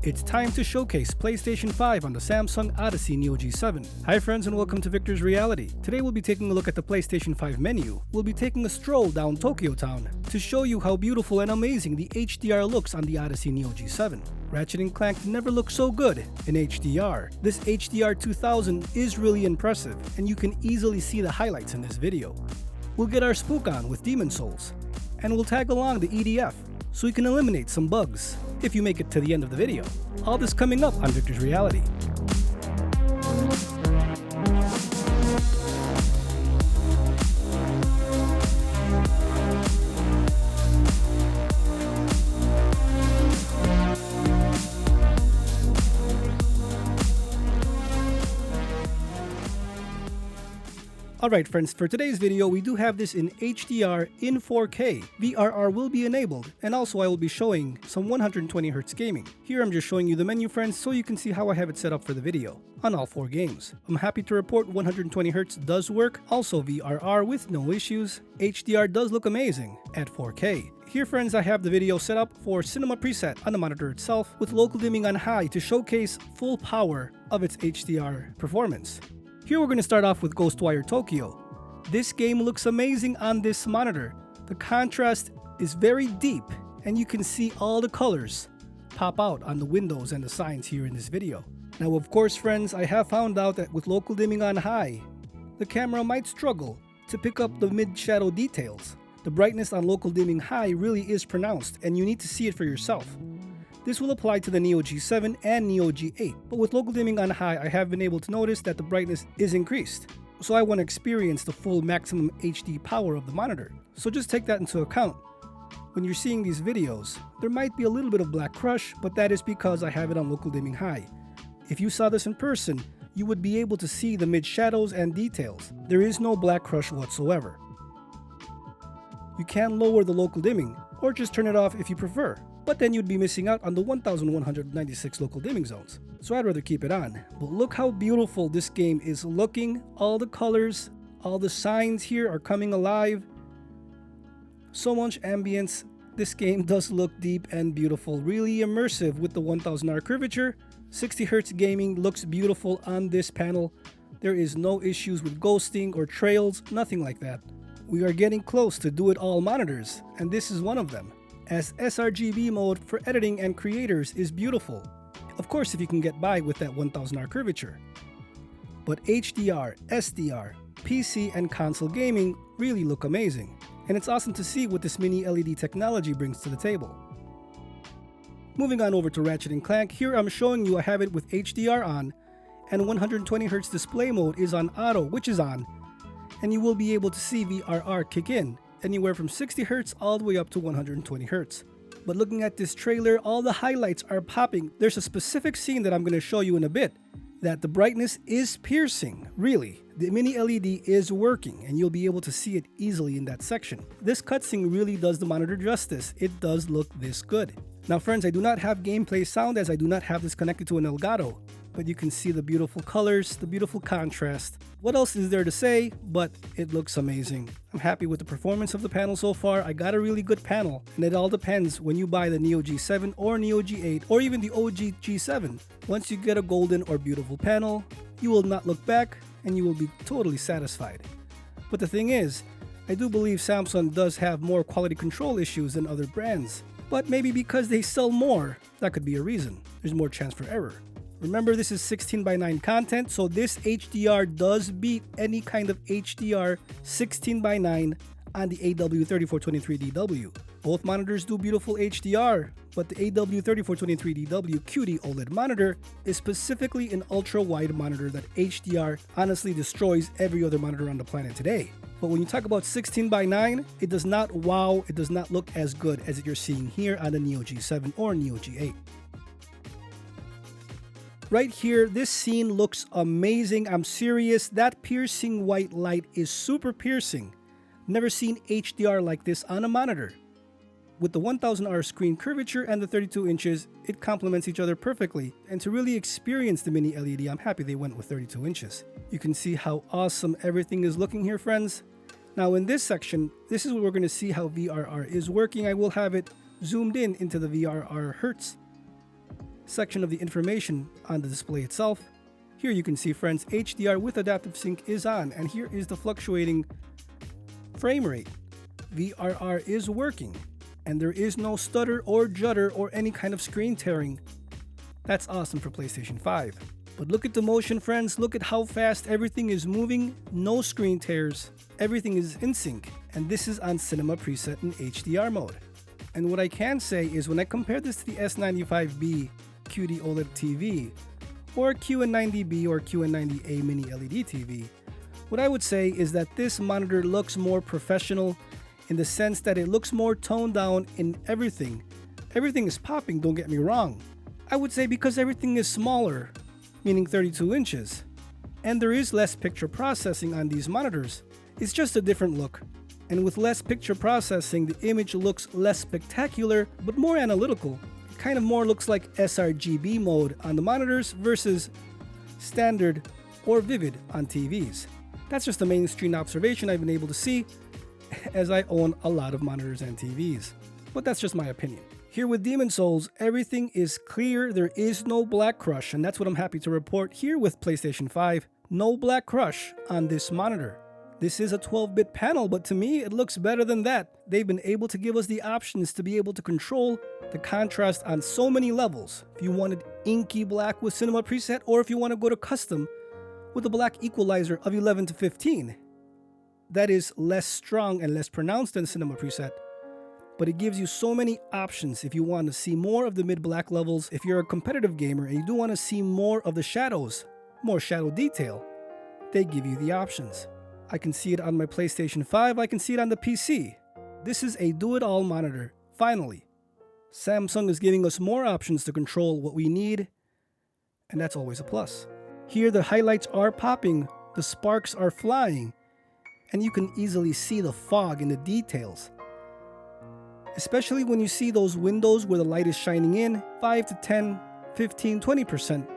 It's time to showcase PlayStation 5 on the Samsung Odyssey Neo G7. Hi friends and welcome to Viktors Reality. Today we'll be taking a look at the PlayStation 5 menu. We'll be taking a stroll down Tokyo Town to show you how beautiful and amazing the HDR looks on the Odyssey Neo G7. Ratchet and Clank never looked so good in HDR. This HDR 2000 is really impressive and you can easily see the highlights in this video. We'll get our spook on with Demon Souls and we'll tag along the EDF so we can eliminate some bugs if you make it to the end of the video. All this coming up on Viktors Reality. Alright friends, for today's video we do have this in HDR in 4K. VRR will be enabled, and also I will be showing some 120Hz gaming. Here I'm just showing you the menu friends so you can see how I have it set up for the video on all 4 games. I'm happy to report 120Hz does work, also VRR with no issues. HDR does look amazing at 4K. Here friends, I have the video set up for cinema preset on the monitor itself with local dimming on high to showcase full power of its HDR performance. Here we're going to start off with Ghostwire Tokyo. This game looks amazing on this monitor. The contrast is very deep and you can see all the colors pop out on the windows and the signs here in this video. Now of course friends, I have found out that with local dimming on high, the camera might struggle to pick up the mid-shadow details. The brightness on local dimming high really is pronounced and you need to see it for yourself. This will apply to the Neo G7 and Neo G8, but with local dimming on high, I have been able to notice that the brightness is increased. So I want to experience the full maximum HD power of the monitor. So just take that into account. When you're seeing these videos, there might be a little bit of black crush, but that is because I have it on local dimming high. If you saw this in person, you would be able to see the mid shadows and details. There is no black crush whatsoever. You can lower the local dimming, or just turn it off if you prefer. But then you'd be missing out on the 1196 local dimming zones. So I'd rather keep it on. But look how beautiful this game is looking. All the colors, all the signs here are coming alive. So much ambience. This game does look deep and beautiful. Really immersive with the 1000R curvature. 60Hz gaming looks beautiful on this panel. There is no issues with ghosting or trails, nothing like that. We are getting close to do-it-all monitors, and this is one of them, as sRGB mode for editing and creators is beautiful. Of course, if you can get by with that 1000R curvature. But HDR, SDR, PC and console gaming really look amazing. And it's awesome to see what this mini LED technology brings to the table. Moving on over to Ratchet and Clank, here I'm showing you I have it with HDR on, and 120Hz display mode is on auto, which is on, and you will be able to see VRR kick in anywhere from 60Hz all the way up to 120Hz. But looking at this trailer, all the highlights are popping. There's a specific scene that I'm going to show you in a bit that the brightness is piercing, really. The mini LED is working and you'll be able to see it easily in that section. This cutscene really does the monitor justice. It does look this good. Now friends, I do not have gameplay sound as I do not have this connected to an Elgato, but you can see the beautiful colors, the beautiful contrast. What else is there to say? But it looks amazing. I'm happy with the performance of the panel so far. I got a really good panel, and it all depends when you buy the Neo G7 or Neo G8 or even the OG G7. Once you get a golden or beautiful panel, you will not look back and you will be totally satisfied. But the thing is, I do believe Samsung does have more quality control issues than other brands. But maybe because they sell more, that could be a reason. There's more chance for error. Remember, this is 16:9 content, so this HDR does beat any kind of HDR 16:9 on the AW3423DW. Both monitors do beautiful HDR, but the AW3423DW QD-OLED monitor is specifically an ultra-wide monitor that HDR honestly destroys every other monitor on the planet today. But when you talk about 16:9, it does not wow, it does not look as good as you're seeing here on the Neo G7 or Neo G8. Right here, this scene looks amazing. I'm serious. That piercing white light is super piercing. Never seen HDR like this on a monitor. With the 1000R screen curvature and the 32 inches, it complements each other perfectly. And to really experience the mini LED, I'm happy they went with 32 inches. You can see how awesome everything is looking here, friends. Now in this section, this is where we're going to see how VRR is working. I will have it zoomed in into the VRR hertz. section of the information on the display itself. Here you can see, friends, HDR with adaptive sync is on, and here is the fluctuating frame rate. VRR is working, and there is no stutter or judder or any kind of screen tearing. That's awesome for PlayStation 5. But look at the motion, friends. Look at how fast everything is moving. No screen tears. Everything is in sync. And this is on Cinema preset in HDR mode. And what I can say is when I compare this to the S95B QD-OLED TV or QN90B or QN90A mini LED TV, what I would say is that this monitor looks more professional in the sense that it looks more toned down in everything. Everything is popping, don't get me wrong. I would say because everything is smaller, meaning 32 inches, and there is less picture processing on these monitors. It's just a different look. And with less picture processing, the image looks less spectacular, but more analytical. It kind of more looks like sRGB mode on the monitors versus standard or vivid on TVs. That's just a mainstream observation I've been able to see as I own a lot of monitors and TVs. But that's just my opinion. Here with Demon's Souls, everything is clear. There is no black crush, and that's what I'm happy to report here with PlayStation 5. No black crush on this monitor. This is a 12-bit panel, but to me, it looks better than that. They've been able to give us the options to be able to control the contrast on so many levels. If you wanted inky black with Cinema preset, or if you want to go to custom with a black equalizer of 11 to 15. That is less strong and less pronounced than Cinema preset, but it gives you so many options if you want to see more of the mid-black levels. If you're a competitive gamer and you do want to see more of the shadows, more shadow detail, they give you the options. I can see it on my PlayStation 5, I can see it on the PC. This is a do-it-all monitor, finally. Samsung is giving us more options to control what we need, and that's always a plus. Here the highlights are popping, the sparks are flying, and you can easily see the fog in the details. Especially when you see those windows where the light is shining in, 5 to 10, 15, 20%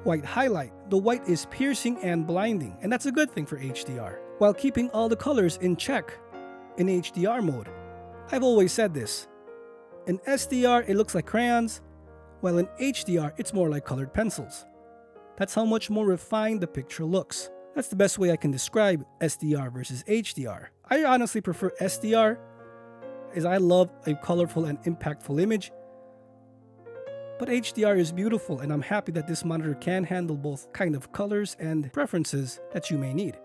white highlight. The white is piercing and blinding, and that's a good thing for HDR, while keeping all the colors in check in HDR mode. I've always said this. In SDR, it looks like crayons, while in HDR, it's more like colored pencils. That's how much more refined the picture looks. That's the best way I can describe SDR versus HDR. I honestly prefer SDR, as I love a colorful and impactful image. But HDR is beautiful, and I'm happy that this monitor can handle both kind of colors and preferences that you may need.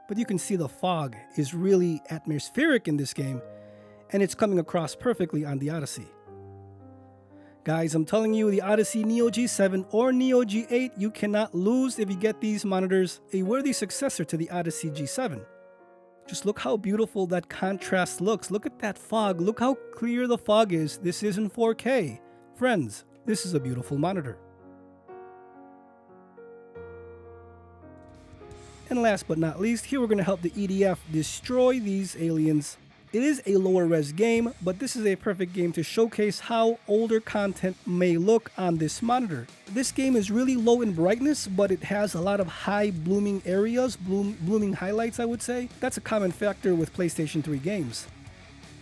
But you can see the fog is really atmospheric in this game, and it's coming across perfectly on the Odyssey. Guys, I'm telling you, the Odyssey Neo G7 or Neo G8, you cannot lose if you get these monitors, a worthy successor to the Odyssey G7. Just look how beautiful that contrast looks. Look at that fog. Look how clear the fog is. This is in 4K. Friends, this is a beautiful monitor. And last but not least, here we're going to help the EDF destroy these aliens. It is a lower res game, but this is a perfect game to showcase how older content may look on this monitor. This game is really low in brightness, but it has a lot of high blooming areas, blooming highlights, I would say. That's a common factor with PlayStation 3 games,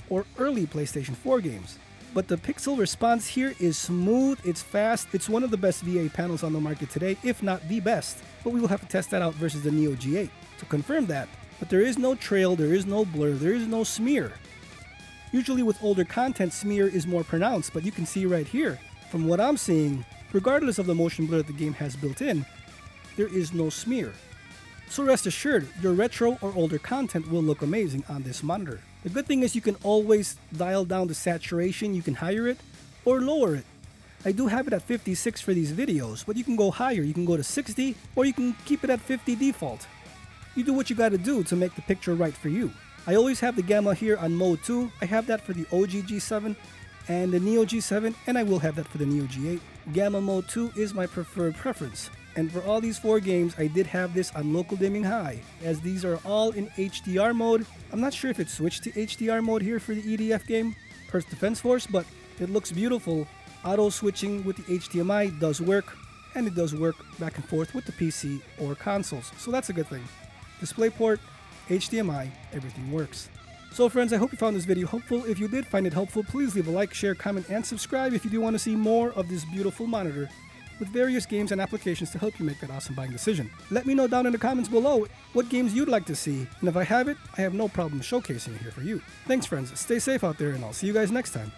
or early PlayStation 4 games. But the pixel response here is smooth, it's fast, it's one of the best VA panels on the market today, if not the best. But we will have to test that out versus the Neo G8 to confirm that. But there is no trail, there is no blur, there is no smear. Usually with older content, smear is more pronounced, but you can see right here, from what I'm seeing, regardless of the motion blur that the game has built in, there is no smear. So rest assured, your retro or older content will look amazing on this monitor. The good thing is you can always dial down the saturation, you can higher it or lower it. I do have it at 56 for these videos, but you can go higher, you can go to 60, or you can keep it at 50 default. You do what you gotta do to make the picture right for you. I always have the gamma here on mode 2. I have that for the OG G7 and the Neo G7, and I will have that for the Neo G8. Gamma mode 2 is my preferred preference. And for all these 4 games, I did have this on local dimming high, as these are all in HDR mode. I'm not sure if it switched to HDR mode here for the EDF game, Earth Defense Force, but it looks beautiful. Auto switching with the HDMI does work, and it does work back and forth with the PC or consoles, so that's a good thing. DisplayPort, HDMI, everything works. So friends, I hope you found this video helpful. If you did find it helpful, please leave a like, share, comment, and subscribe if you do want to see more of this beautiful monitor with various games and applications to help you make that awesome buying decision. Let me know down in the comments below what games you'd like to see, and if I have it, I have no problem showcasing it here for you. Thanks friends, stay safe out there, and I'll see you guys next time.